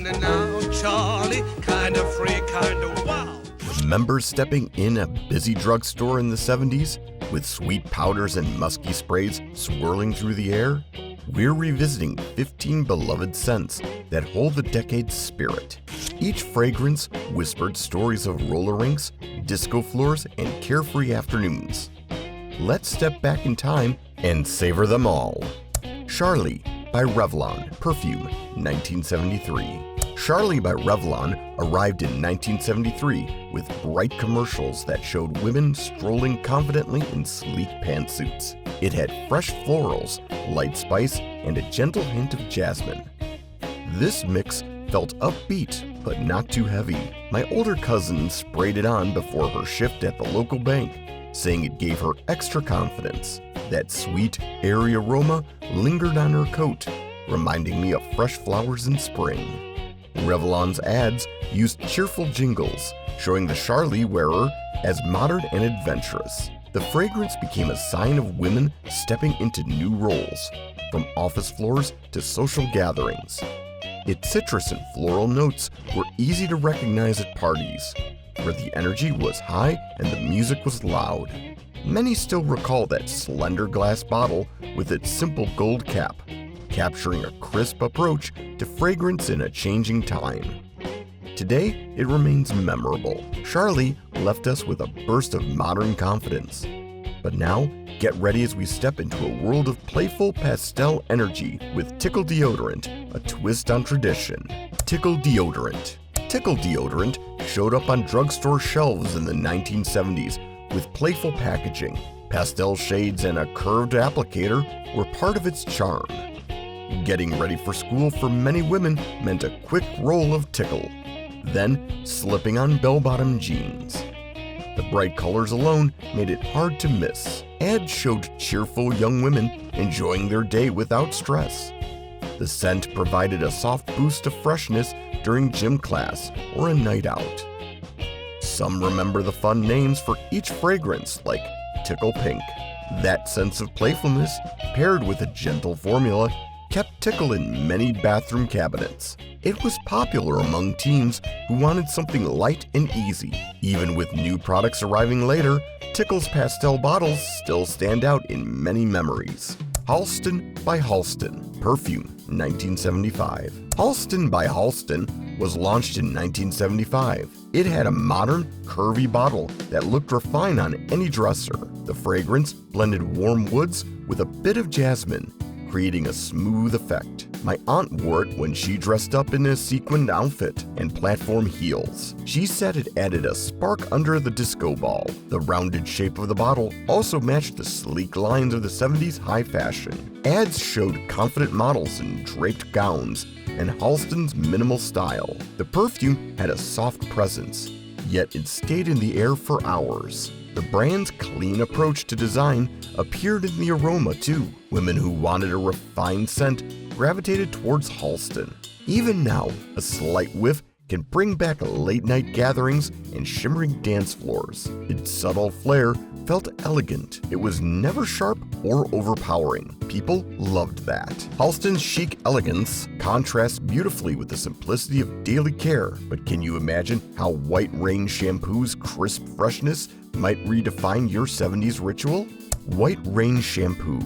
and now, Charlie, kinda free, kinda wild. Remember stepping in a busy drugstore in the 70s with sweet powders and musky sprays swirling through the air? We're revisiting 15 beloved scents that hold the decade's spirit. Each fragrance whispered stories of roller rinks, disco floors, and carefree afternoons. Let's step back in time and savor them all. Charlie by Revlon, perfume, 1973. Charlie by Revlon arrived in 1973 with bright commercials that showed women strolling confidently in sleek pantsuits. It had fresh florals, light spice, and a gentle hint of jasmine. This mix felt upbeat, but not too heavy. My older cousin sprayed it on before her shift at the local bank, saying it gave her extra confidence. That sweet, airy aroma lingered on her coat, reminding me of fresh flowers in spring. Revlon's ads used cheerful jingles, showing the Charlie wearer as modern and adventurous. The fragrance became a sign of women stepping into new roles, from office floors to social gatherings. Its citrus and floral notes were easy to recognize at parties, where the energy was high and the music was loud. Many still recall that slender glass bottle with its simple gold cap, capturing a crisp approach to fragrance in a changing time. Today, it remains memorable. Charlie left us with a burst of modern confidence. But now, get ready as we step into a world of playful pastel energy with Tickle deodorant, a twist on tradition. Tickle deodorant. Tickle deodorant showed up on drugstore shelves in the 1970s with playful packaging. Pastel shades and a curved applicator were part of its charm. Getting ready for school for many women meant a quick roll of Tickle, then slipping on bell-bottom jeans. The bright colors alone made it hard to miss. Ads showed cheerful young women enjoying their day without stress. The scent provided a soft boost of freshness during gym class or a night out. Some remember the fun names for each fragrance, like Tickle Pink. That sense of playfulness, paired with a gentle formula, kept Tickle in many bathroom cabinets. It was popular among teens who wanted something light and easy. Even with new products arriving later, Tickle's pastel bottles still stand out in many memories. Halston by Halston, perfume, 1975. Halston by Halston was launched in 1975. It had a modern, curvy bottle that looked refined on any dresser. The fragrance blended warm woods with a bit of jasmine, creating a smooth effect. My aunt wore it when she dressed up in a sequined outfit and platform heels. She said it added a spark under the disco ball. The rounded shape of the bottle also matched the sleek lines of the 70s high fashion. Ads showed confident models in draped gowns and Halston's minimal style. The perfume had a soft presence, yet it stayed in the air for hours. The brand's clean approach to design appeared in the aroma too. Women who wanted a refined scent gravitated towards Halston. Even now, a slight whiff can bring back late-night gatherings and shimmering dance floors. Its subtle flair felt elegant. It was never sharp or overpowering. People loved that. Halston's chic elegance contrasts beautifully with the simplicity of daily care. But can you imagine how White Rain shampoo's crisp freshness might redefine your 70s ritual? White Rain shampoo.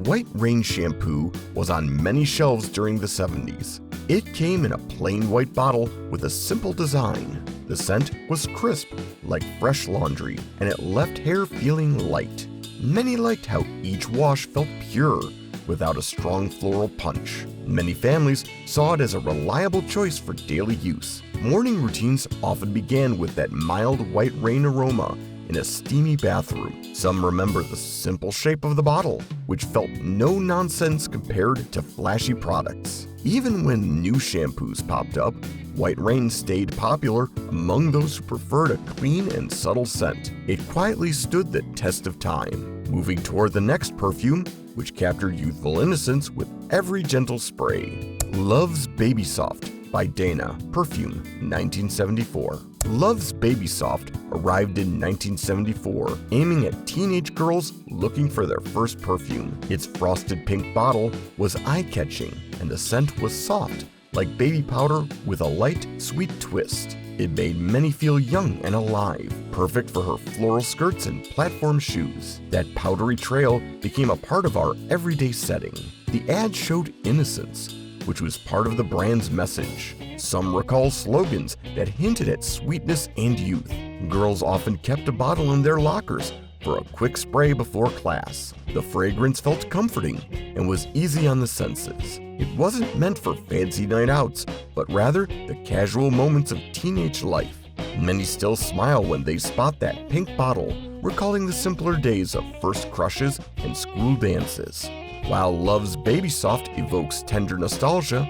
White Rain shampoo was on many shelves during the 70s. It came in a plain white bottle with a simple design. The scent was crisp, like fresh laundry, and it left hair feeling light. Many liked how each wash felt pure, without a strong floral punch. Many families saw it as a reliable choice for daily use. Morning routines often began with that mild White Rain aroma in a steamy bathroom. Some remember the simple shape of the bottle, which felt no nonsense compared to flashy products. Even when new shampoos popped up, White Rain stayed popular among those who preferred a clean and subtle scent. It quietly stood the test of time, moving toward the next perfume, which captured youthful innocence with every gentle spray. Love's Baby Soft by Dana, perfume, 1974. Love's Baby Soft arrived in 1974, aiming at teenage girls looking for their first perfume. Its frosted pink bottle was eye-catching, and the scent was soft, like baby powder with a light, sweet twist. It made many feel young and alive, perfect for her floral skirts and platform shoes. That powdery trail became a part of our everyday setting. The ad showed innocence, which was part of the brand's message. Some recall slogans that hinted at sweetness and youth. Girls often kept a bottle in their lockers for a quick spray before class. The fragrance felt comforting and was easy on the senses. It wasn't meant for fancy night outs, but rather the casual moments of teenage life. Many still smile when they spot that pink bottle, recalling the simpler days of first crushes and school dances. While Love's Baby Soft evokes tender nostalgia,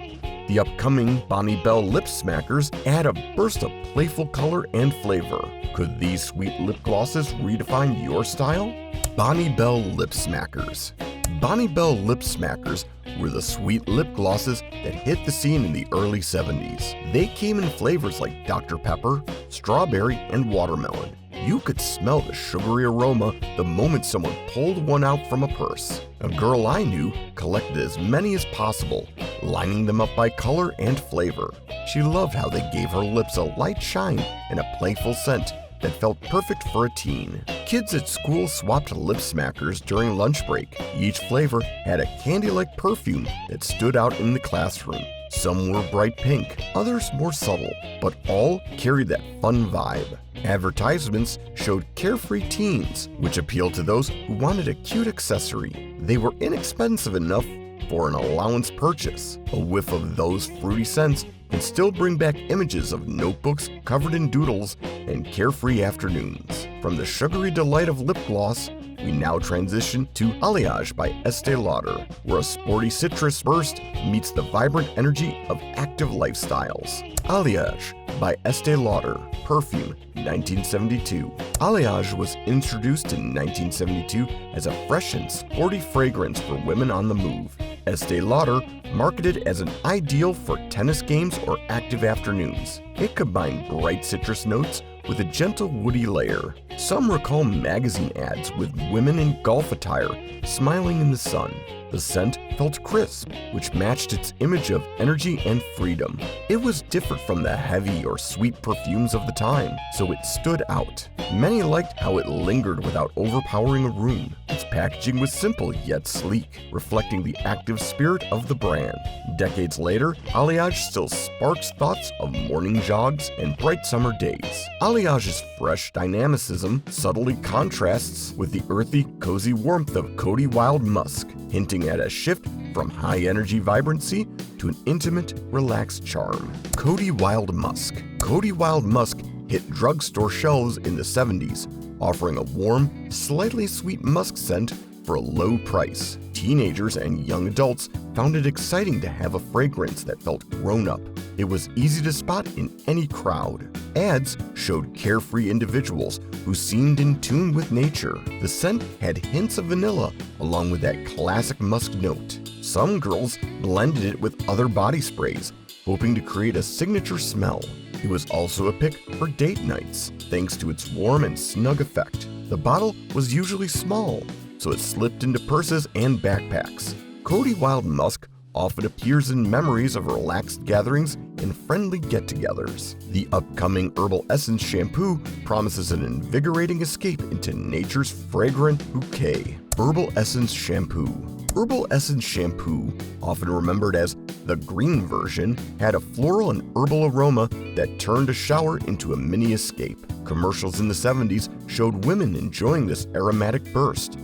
the upcoming Bonne Bell Lip Smackers add a burst of playful color and flavor. Could these sweet lip glosses redefine your style? Bonne Bell Lip Smackers. Bonne Bell Lip Smackers were the sweet lip glosses that hit the scene in the early 70s. They came in flavors like Dr. Pepper, strawberry, and watermelon. You could smell the sugary aroma the moment someone pulled one out from a purse. A girl I knew collected as many as possible, lining them up by color and flavor. She loved how they gave her lips a light shine and a playful scent that felt perfect for a teen. Kids at school swapped lip smackers during lunch break. Each flavor had a candy-like perfume that stood out in the classroom. Some were bright pink, others more subtle, but all carried that fun vibe. Advertisements showed carefree teens, which appealed to those who wanted a cute accessory. They were inexpensive enough for an allowance purchase. A whiff of those fruity scents can still bring back images of notebooks covered in doodles and carefree afternoons. From the sugary delight of lip gloss, we now transition to Aliage by Estee Lauder, where a sporty citrus burst meets the vibrant energy of active lifestyles. Aliage by Estee Lauder, perfume, 1972. Aliage was introduced in 1972 as a fresh and sporty fragrance for women on the move. Estee Lauder marketed as an ideal for tennis games or active afternoons. It combined bright citrus notes with a gentle woody layer. Some recall magazine ads with women in golf attire smiling in the sun. The scent felt crisp, which matched its image of energy and freedom. It was different from the heavy or sweet perfumes of the time, so it stood out. Many liked how it lingered without overpowering a room. Its packaging was simple yet sleek, reflecting the active spirit of the brand. Decades later, Aliage still sparks thoughts of morning jogs and bright summer days. Aliage's fresh dynamicism subtly contrasts with the earthy, cozy warmth of Coty Wild Musk, hinting at a shift from high-energy vibrancy to an intimate, relaxed charm. Coty Wild Musk. Coty Wild Musk hit drugstore shelves in the 70s, offering a warm, slightly sweet musk scent for a low price. Teenagers and young adults found it exciting to have a fragrance that felt grown-up. It was easy to spot in any crowd. Ads showed carefree individuals who seemed in tune with nature. The scent had hints of vanilla along with that classic musk note. Some girls blended it with other body sprays, hoping to create a signature smell. It was also a pick for date nights, thanks to its warm and snug effect. The bottle was usually small, so it slipped into purses and backpacks. Coty Wild Musk often appears in memories of relaxed gatherings and friendly get-togethers. The upcoming Herbal Essence shampoo promises an invigorating escape into nature's fragrant bouquet. Herbal Essence shampoo. Herbal Essence shampoo, often remembered as the green version, had a floral and herbal aroma that turned a shower into a mini escape. Commercials in the 70s showed women enjoying this aromatic burst,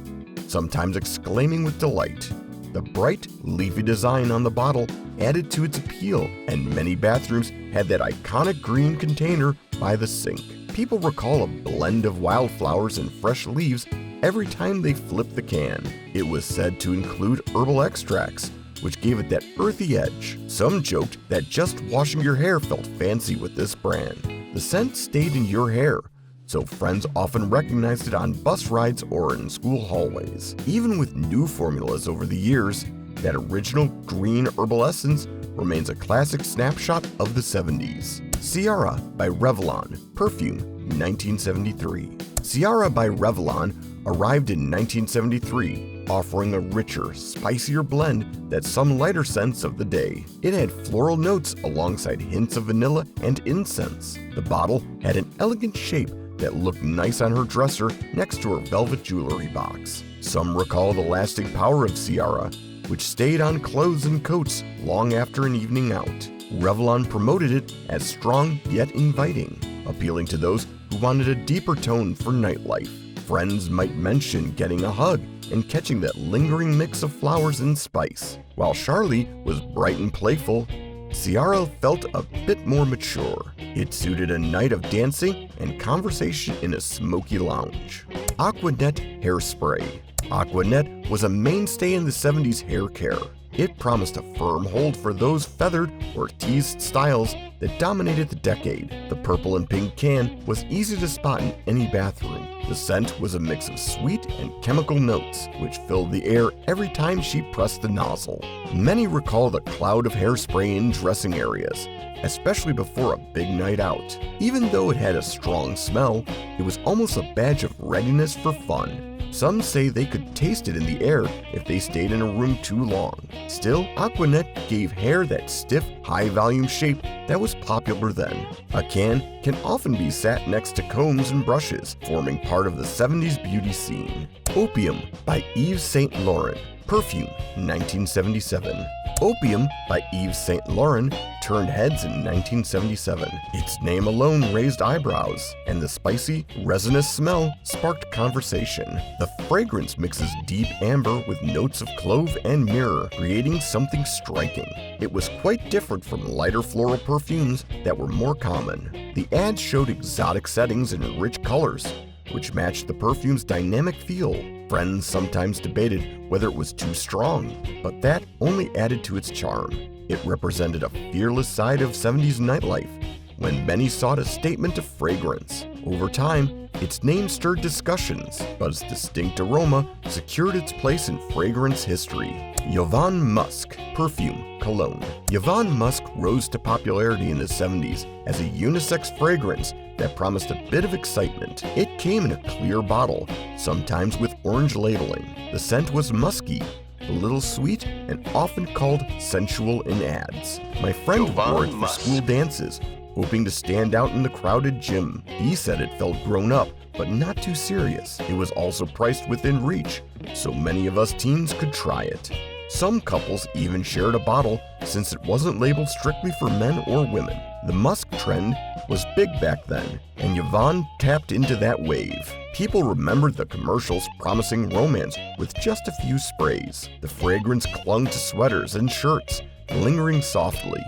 sometimes exclaiming with delight. The bright, leafy design on the bottle added to its appeal, and many bathrooms had that iconic green container by the sink. People recall a blend of wildflowers and fresh leaves every time they flipped the can. It was said to include herbal extracts, which gave it that earthy edge. Some joked that just washing your hair felt fancy with this brand. The scent stayed in your hair, so friends often recognized it on bus rides or in school hallways. Even with new formulas over the years, that original green herbal essence remains a classic snapshot of the 70s. Ciara by Revlon, perfume, 1973. Ciara by Revlon arrived in 1973 offering a richer, spicier blend than some lighter scents of the day. It had floral notes alongside hints of vanilla and incense. The bottle had an elegant shape that looked nice on her dresser next to her velvet jewelry box. Some recall the lasting power of Ciara, which stayed on clothes and coats long after an evening out. Revlon promoted it as strong yet inviting, appealing to those who wanted a deeper tone for nightlife. Friends might mention getting a hug and catching that lingering mix of flowers and spice. While Charlie was bright and playful, Ciara felt a bit more mature. It suited a night of dancing and conversation in a smoky lounge. Aqua Net hairspray. Aqua Net was a mainstay in the 70s hair care. It promised a firm hold for those feathered or teased styles that dominated the decade. The purple and pink can was easy to spot in any bathroom. The scent was a mix of sweet and chemical notes, which filled the air every time she pressed the nozzle. Many recall the cloud of hairspray in dressing areas, especially before a big night out. Even though it had a strong smell, it was almost a badge of readiness for fun. Some say they could taste it in the air if they stayed in a room too long. Still, Aqua Net gave hair that stiff, high-volume shape that was popular then. A can often be sat next to combs and brushes, forming part of the 70s beauty scene. Opium by Yves Saint Laurent. Perfume, 1977. Opium by Yves Saint Laurent turned heads in 1977. Its name alone raised eyebrows, and the spicy, resinous smell sparked conversation. The fragrance mixes deep amber with notes of clove and myrrh, creating something striking. It was quite different from lighter floral perfumes that were more common. The ads showed exotic settings and rich colors, which matched the perfume's dynamic feel. Friends sometimes debated whether it was too strong, but that only added to its charm. It represented a fearless side of 70s nightlife, when many sought a statement of fragrance. Over time, its name stirred discussions, but its distinct aroma secured its place in fragrance history. Jovan Musk Perfume Cologne. Jovan Musk rose to popularity in the 70s as a unisex fragrance that promised a bit of excitement. It came in a clear bottle, sometimes with orange labeling. The scent was musky, a little sweet, and often called sensual in ads. My friend wore it for school dances, hoping to stand out in the crowded gym. He said it felt grown up, but not too serious. It was also priced within reach, so many of us teens could try it. Some couples even shared a bottle since it wasn't labeled strictly for men or women. The musk trend was big back then, and Jovan tapped into that wave. People remembered the commercials promising romance with just a few sprays. The fragrance clung to sweaters and shirts, lingering softly.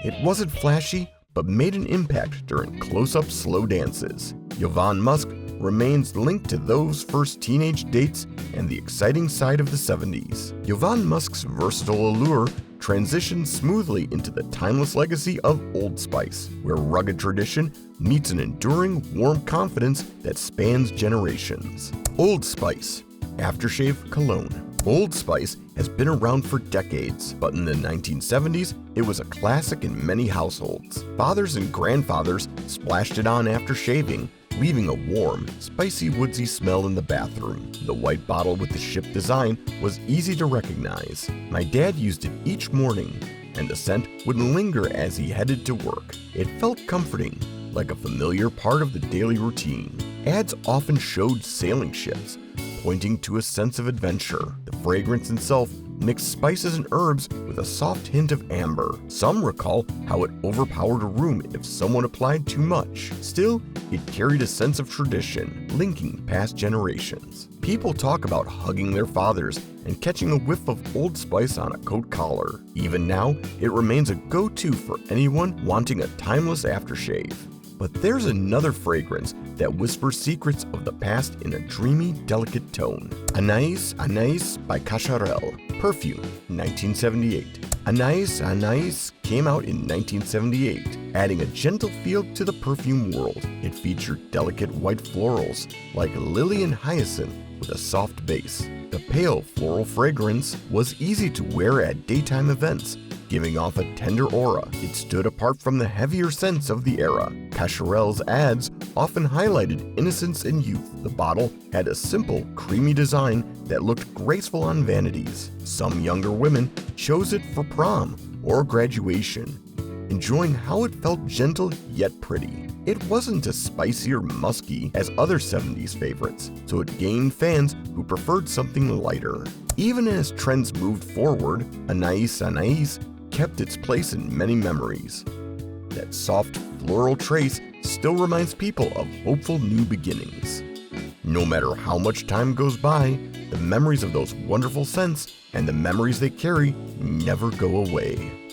It wasn't flashy, but made an impact during close-up slow dances. Jovan Musk remains linked to those first teenage dates and the exciting side of the 70s. Jovan Musk's versatile allure transitioned smoothly into the timeless legacy of Old Spice, where rugged tradition meets an enduring, warm confidence that spans generations. Old Spice Aftershave Cologne. Old Spice has been around for decades, but in the 1970s, it was a classic in many households. Fathers and grandfathers splashed it on after shaving, leaving a warm, spicy, woodsy smell in the bathroom. The white bottle with the ship design was easy to recognize. My dad used it each morning, and the scent would linger as he headed to work. It felt comforting, like a familiar part of the daily routine. Ads often showed sailing ships, pointing to a sense of adventure. The fragrance itself mixed spices and herbs with a soft hint of amber. Some recall how it overpowered a room if someone applied too much. Still, it carried a sense of tradition, linking past generations. People talk about hugging their fathers and catching a whiff of Old Spice on a coat collar. Even now, it remains a go-to for anyone wanting a timeless aftershave. But there's another fragrance that whispers secrets of the past in a dreamy, delicate tone. Ana&iuml by Cacharel. Perfume, 1978. Ana&iuml came out in 1978, adding a gentle feel to the perfume world. It featured delicate white florals like lily and hyacinth with a soft base. The pale floral fragrance was easy to wear at daytime events, Giving off a tender aura, it stood apart from the heavier scents of the era. Pacharel's ads often highlighted innocence and youth. The bottle had a simple, creamy design that looked graceful on vanities. Some younger women chose it for prom or graduation, enjoying how it felt gentle yet pretty. It wasn't as spicy or musky as other 70s favorites, so it gained fans who preferred something lighter. Even as trends moved forward, Ana&iuml kept its place in many memories. That soft floral trace still reminds people of hopeful new beginnings. No matter how much time goes by, the memories of those wonderful scents and the memories they carry never go away.